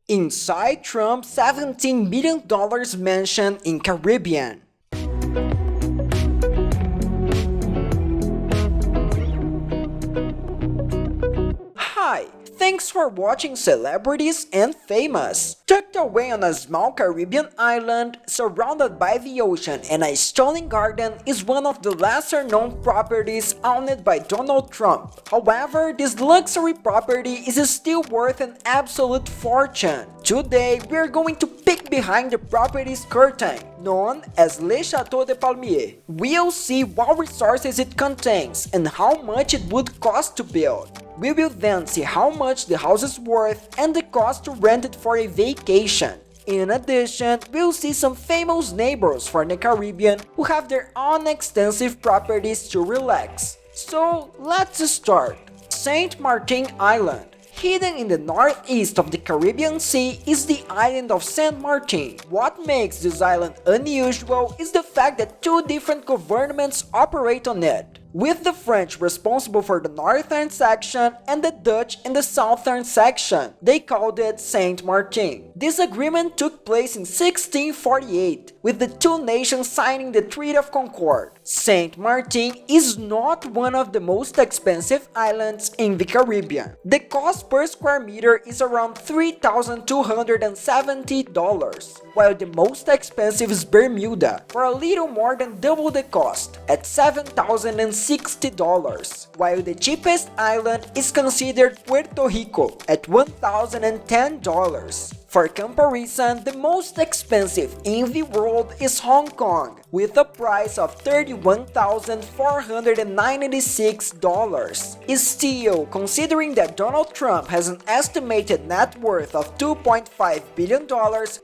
Inside Trump's $17 billion mansion in Caribbean. Hi, thanks for watching Celebrities and Famous. Tucked away on a small Caribbean island, surrounded by the ocean and a stunning garden, is one of the lesser-known properties owned by Donald Trump. However, this luxury property is still worth an absolute fortune. Today, we are going to peek behind the property's curtain, known as Le Château de Palmiers. We'll see what resources it contains and how much it would cost to build. We will then see how much the house is worth and the cost to rent it for a vacation. In addition, we'll see some famous neighbors for the Caribbean who have their own extensive properties to relax. So, let's start. Saint Martin Island. Hidden in the northeast of the Caribbean Sea is the island of Saint Martin. What makes this island unusual is the fact that two different governments operate on it, with the French responsible for the northern section and the Dutch in the southern section. They called it Saint Martin. This agreement took place in 1648, with the two nations signing the Treaty of Concord. Saint Martin is not one of the most expensive islands in the Caribbean. The cost per square meter is around $3,270, while the most expensive is Bermuda, for a little more than double the cost, at $7,060, while the cheapest island is considered Puerto Rico, at $1,010. For comparison, the most expensive in the world is Hong Kong, with a price of $31,496. Still, considering that Donald Trump has an estimated net worth of $2.5 billion,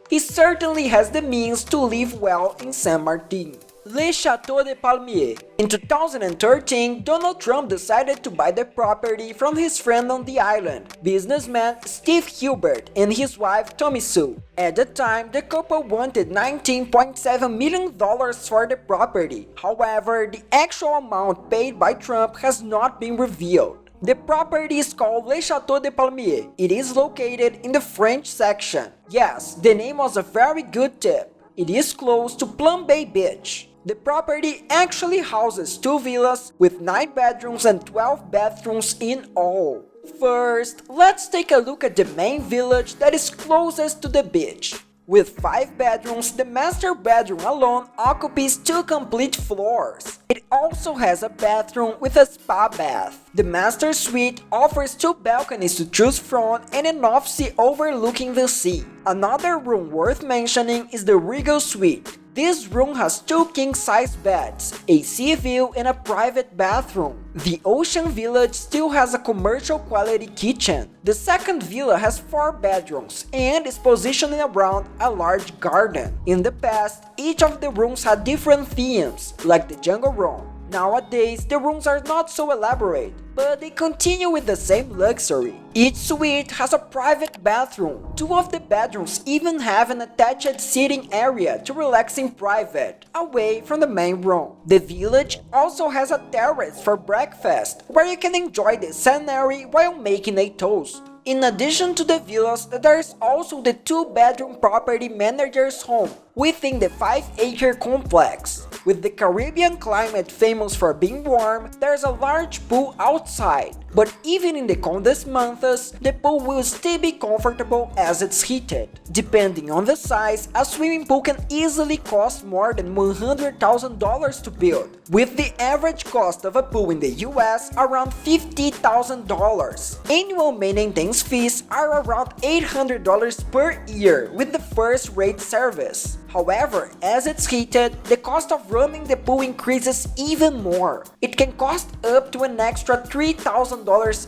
he certainly has the means to live well in Saint Martin. Le Château de Palmiers. In 2013, Donald Trump decided to buy the property from his friend on the island, businessman Steve Hilbert, and his wife Tommy Sue. At the time, the couple wanted $19.7 million for the property. However, the actual amount paid by Trump has not been revealed. The property is called Le Château de Palmiers. It is located in the French section. Yes, the name was a very good tip. It is close to Plum Bay Beach. The property actually houses 2 villas with 9 bedrooms and 12 bathrooms in all. First, let's take a look at the main village that is closest to the beach. With 5 bedrooms, the master bedroom alone occupies 2 complete floors. It also has a bathroom with a spa bath. The master suite offers 2 balconies to choose from and an off-sea overlooking the sea. Another room worth mentioning is the Regal Suite. This room has 2 king-size beds, a sea view, and a private bathroom. The Ocean Village still has a commercial-quality kitchen. The second villa has 4 bedrooms and is positioned around a large garden. In the past, each of the rooms had different themes, like the jungle room. Nowadays, the rooms are not so elaborate, but they continue with the same luxury. Each suite has a private bathroom. 2 of the bedrooms even have an attached sitting area to relax in private, away from the main room. The village also has a terrace for breakfast, where you can enjoy the scenery while making a toast. In addition to the villas, there is also the 2-bedroom property manager's home within the 5-acre complex. With the Caribbean climate famous for being warm, there's a large pool outside. But even in the coldest months, the pool will still be comfortable as it's heated. Depending on the size, a swimming pool can easily cost more than $100,000 to build, with the average cost of a pool in the US around $50,000. Annual maintenance fees are around $800 per year with the first-rate service. However, as it's heated, the cost of running the pool increases even more. It can cost up to an extra $3,000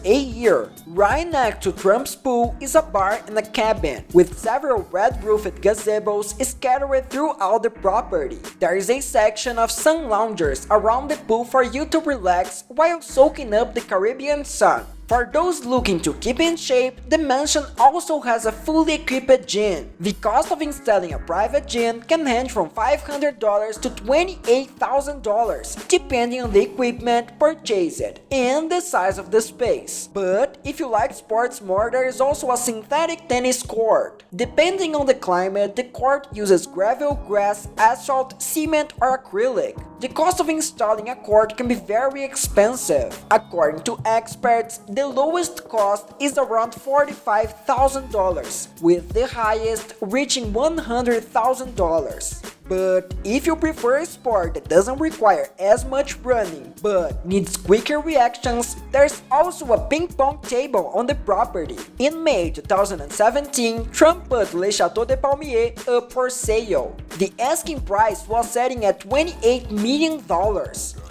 a year. Right next to Trump's pool is a bar and a cabin, with several red-roofed gazebos scattered throughout the property. There is a section of sun loungers around the pool for you to relax while soaking up the Caribbean sun. For those looking to keep in shape, the mansion also has a fully equipped gym. The cost of installing a private gym can range from $500 to $28,000, depending on the equipment purchased and the size of the space. But if you like sports more, there is also a synthetic tennis court. Depending on the climate, the court uses gravel, grass, asphalt, cement, or acrylic. The cost of installing a court can be very expensive. According to experts, the lowest cost is around $45,000, with the highest reaching $100,000. But if you prefer a sport that doesn't require as much running but needs quicker reactions, there's also a ping pong table on the property. In May 2017, Trump put Le Château de Palmiers up for sale. The asking price was setting at $28 million.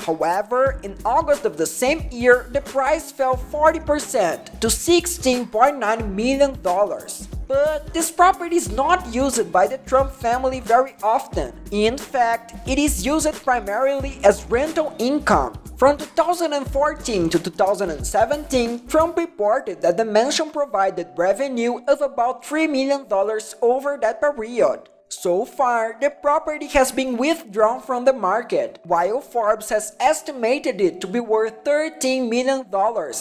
However, in August of the same year, the price fell 40% to $16.9 million. But this property is not used by the Trump family very often. In fact, it is used primarily as rental income. From 2014 to 2017, Trump reported that the mansion provided revenue of about $3 million over that period. So far, the property has been withdrawn from the market, while Forbes has estimated it to be worth $13 million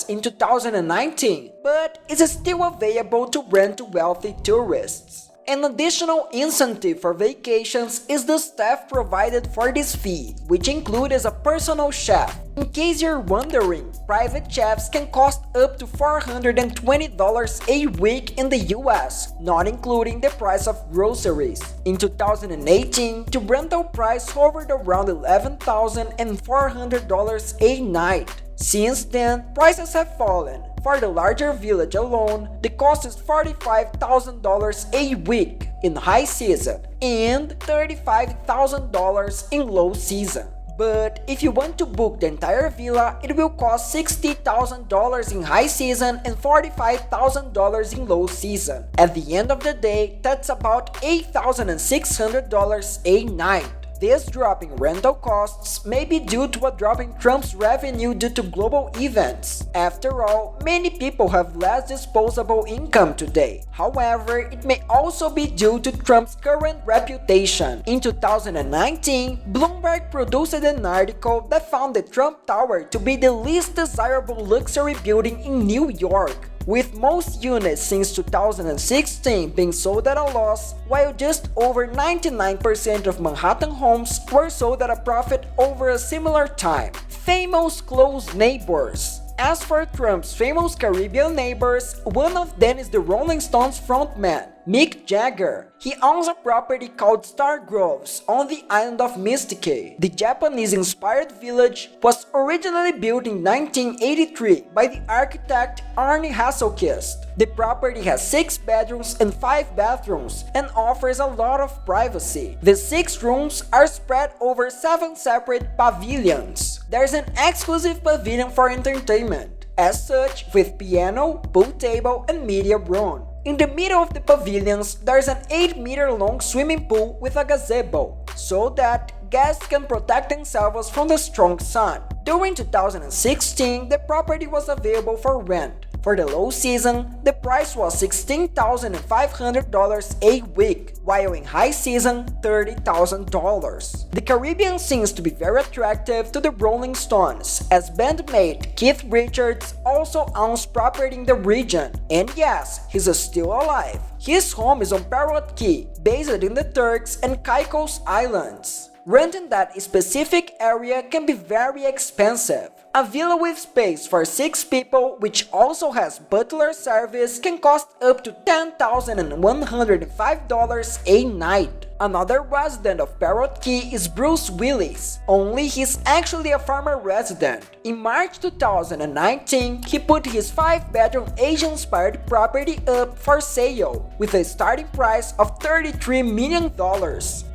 in 2019, but is still available to rent to wealthy tourists. An additional incentive for vacations is the staff provided for this fee, which includes a personal chef. In case you're wondering, private chefs can cost up to $420 a week in the US, not including the price of groceries. In 2018, the rental price hovered around $11,400 a night. Since then, prices have fallen. For the larger village alone, the cost is $45,000 a week in high season and $35,000 in low season. But if you want to book the entire villa, it will cost $60,000 in high season and $45,000 in low season. At the end of the day, that's about $8,600 a night. This drop in rental costs may be due to a drop in Trump's revenue due to global events. After all, many people have less disposable income today. However, it may also be due to Trump's current reputation. In 2019, Bloomberg produced an article that found the Trump Tower to be the least desirable luxury building in New York, with most units since 2016 being sold at a loss, while just over 99% of Manhattan homes were sold at a profit over a similar time. Famous close neighbors. As for Trump's famous Caribbean neighbors, one of them is the Rolling Stones frontman, Mick Jagger. He owns a property called Star Groves on the island of Mystique. The Japanese-inspired village was originally built in 1983 by the architect Arne Hasselquist. The property has 6 bedrooms and 5 bathrooms and offers a lot of privacy. The 6 rooms are spread over 7 separate pavilions. There's an exclusive pavilion for entertainment, as such, with piano, pool table, and media room. In the middle of the pavilions, there's an 8-meter-long swimming pool with a gazebo, so that guests can protect themselves from the strong sun. During 2016, the property was available for rent. For the low season, the price was $16,500 a week, while in high season, $30,000. The Caribbean seems to be very attractive to the Rolling Stones, as bandmate Keith Richards also owns property in the region. And yes, he's still alive. His home is on Parrot Key, based in the Turks and Caicos Islands. Renting that specific area can be very expensive. A villa with space for 6 people, which also has butler service, can cost up to $10,105 a night. Another resident of Parrot Key is Bruce Willis, only he's actually a former resident. In March 2019, he put his 5-bedroom Asian-inspired property up for sale, with a starting price of $33 million.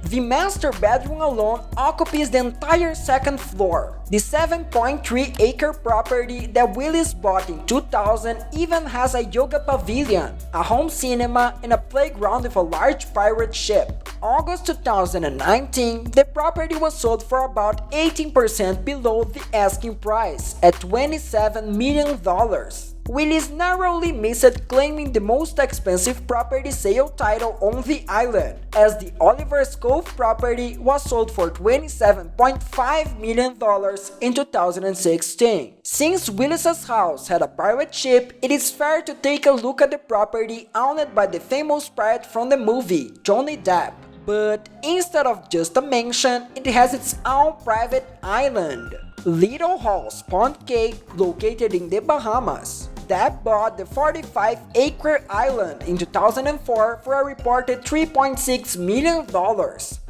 The master bedroom alone occupies the entire second floor. The 7.3-acre property that Willis bought in 2000 even has a yoga pavilion, a home cinema, and a playground with a large pirate ship. August 2019, the property was sold for about 18% below the asking price, at $27 million. Willis narrowly missed claiming the most expensive property sale title on the island, as the Oliver's Cove property was sold for $27.5 million in 2016. Since Willis's house had a pirate ship, it is fair to take a look at the property owned by the famous pirate from the movie, Johnny Depp. But instead of just a mansion, it has its own private island, Little Halls Pond Cay, located in the Bahamas. Depp bought the 45-acre island in 2004 for a reported $3.6 million.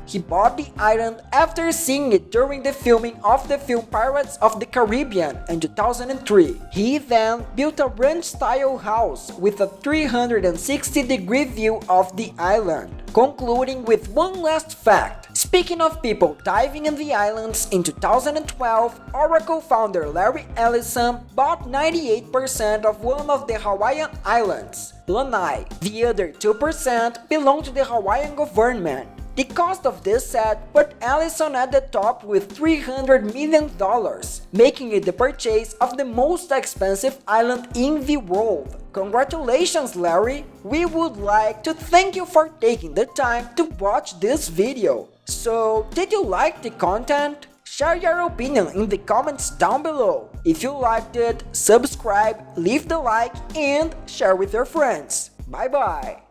He bought the island after seeing it during the filming of the film Pirates of the Caribbean in 2003. He then built a ranch-style house with a 360-degree view of the island. Concluding with one last fact. Speaking of people diving in the islands, in 2012, Oracle founder Larry Ellison bought 98% of one of the Hawaiian islands, Lanai. The other 2% belonged to the Hawaiian government. The cost of this set put Ellison at the top with $300 million, making it the purchase of the most expensive island in the world. Congratulations, Larry! We would like to thank you for taking the time to watch this video. So, did you like the content? Share your opinion in the comments down below. If you liked it, subscribe, leave the like, and share with your friends. Bye bye!